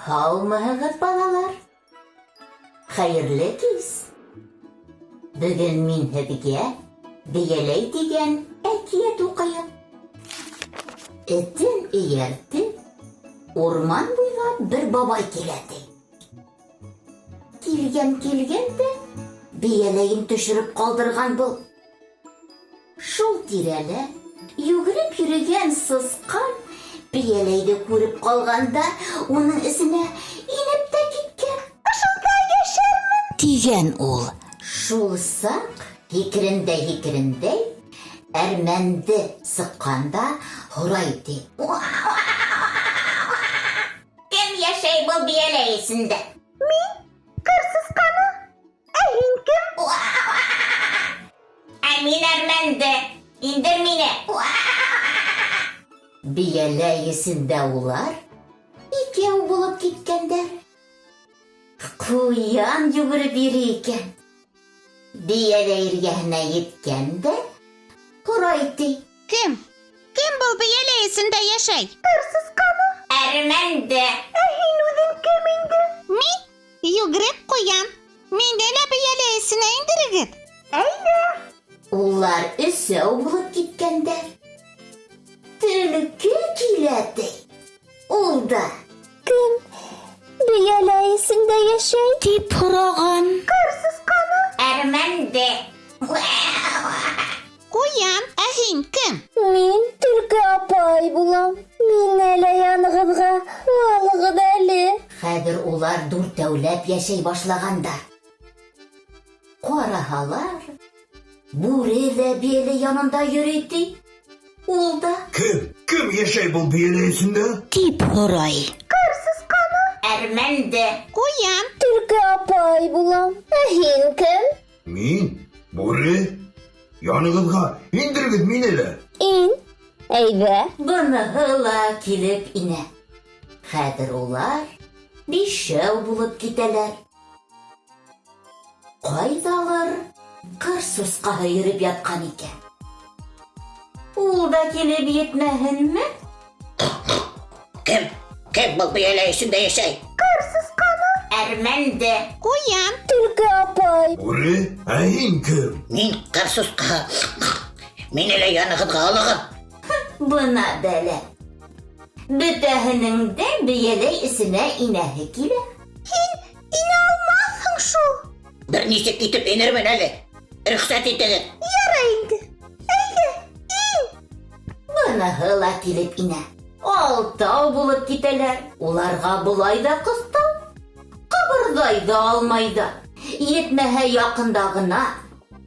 Һаумыһығыҙ, балалар. Хәйерле кис. Бөгөн мин һеҙгә Бейәләй дигән әкиәт уҡыйым. Этен эйәртеп, урман буйлап бер бабай килә ти. Килгән дә Бейәләйен төшөрөп ҡалдырған был. Шул тирәлә йүгереп йөрөгән сысҡан Бейәләйҙе күреп ҡалғанда уның эсенә инеп тә киткән. Ошонда йәшәрмен тигән ул. Шул саҡ һикерендәй әрмәнде сыҡҡанда һорай ти. Кем йәшәй был Бейәләй эсендә? Мин, ҡырсысҡаны. Ә һин кем? Ә мин әрмәнде. Индер мине. Бейәләй эсендә улар икәү булып киткәндәр. Ҡуян йүгереп йөрөй икән. Бейәләй эргәһенә еткәндә һорай ти. Кем? Кем был Бейәләй эсендә йәшәй? Ҡырсысҡаны. Әрмәнде. Ә һин үҙең кем инде? Мин? Йүгереп ҡуян. Мине лә Бейәләй эсенә индерегеҙ. Әйҙә. Улар өсәү булып киткәндәр. Төлкө килә ти. Ул да. Кем Бейәләй эсендә йәшәй? Тип һораған. Ҡырсысҡаны. Әрмәнде. Ҡуян, ә һин кем? Мин төлкө апай булам. Мине лә янығыҙға алығыҙ әле. Хәҙер улар дүртәүләп йәшәй башлағандар. Ҡараһалар, бүре лә Бейәләй янында йөрөй ти. Ул да. Кем йәшәй был Бейәләй эсендә? Тип һорай. Ҡырсысҡаны. Әрмәнде. Ҡуян. Төлкө апай булам. Ә һин кем? Мин, бүре. Янығыҙға индерегеҙ мине лә. Ин. Әйҙә. Быныһы ла килеп инә. Хәҙер улар бишәү булып китәләр. Ҡайҙалыр ҡарсусҡаһы йөрөп ятҡан икән. Ул да килеп етмәһенме? Кем был Бейәләй эсендә йәшәй? Ҡырсысҡаны. Әрмәнде. Ҡуян. Төлкө апай. Бүре, ә һин кем? Мин ҡарсусҡаһы. Мине лә янығыҙға алығыҙ. Бына бәлә. Бөтәһенең дә Бейәләй эсенә инәһе килә. Һин инә алмаҫһың шул. Бер нисек итеп инермен әле. Рөхсәт итегеҙ. Ярай инде. Әйҙә, ин. Быныһы ла килеп инә. Алтау булып китәләр. Уларға былай да ҡыҫтау. Ҡыбырҙай да алмай да. Етмәһә яҡында ғына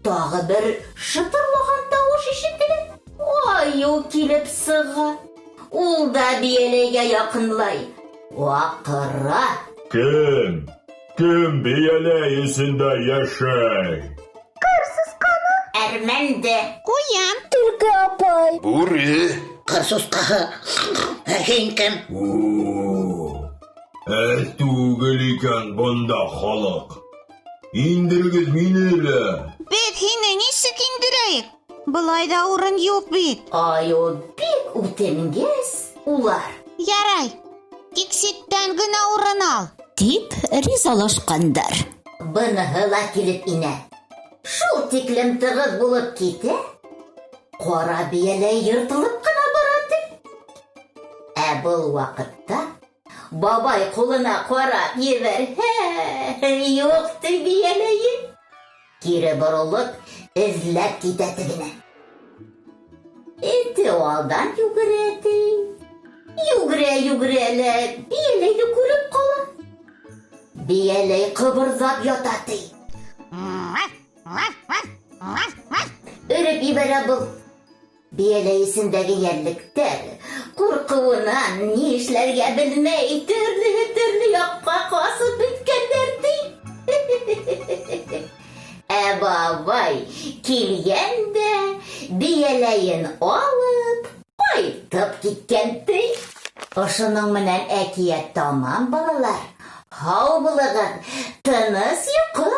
тағы бер шытырлаған тауыш ишетелә. Айыу килеп сыға. Ул да Бейәләйгә яҡынлай. Ваҡыра. Кем Бейәләй эсендә йәшәй? Ҡырсысҡаны. Әрмәнде. Ҡуян. Төлкө апай. Бүре. Ҡарсусҡаһы. Ә һин кем? Әҙ түгел икән бында халыҡ. Индерегеҙ мине лә. Беҙ һине нисек индерәйек? Былай да урын юҡ бит. Айыу бик үтенгәс улар. Ярай. Тик ситтән генә урын ал. Тип ризалашҡандар. Быныһы ла килеп инә. Шул тиклем тығыҙ булып китә. Ҡара Бейәләй йыртылып ҡына бара ти. Ә был ваҡытта бабай ҡулына ҡарап ебәрһә, юҡ ти Бейәләйе. Кире боролоп, эҙләп китә тегенә. Эте алдан йүгерә ти. Йүгерә лә Бейәләйҙе күреп ҡала. Бейәләй ҡыбырҙап ята ти. Өрөп ебәрә был. Бейәләй эсендәге йәнлектәр ҡурҡыуынан ни эшләргә белмәй төрлө яҡҡа ҡасып бөткәндәр ти. Ә бабай килгәндә Бейәләйен алып ҡайтып киткән ти. Ошоноң менән әкиәт тамам, балалар. Һау булығыҙ, тыныс йоҡо.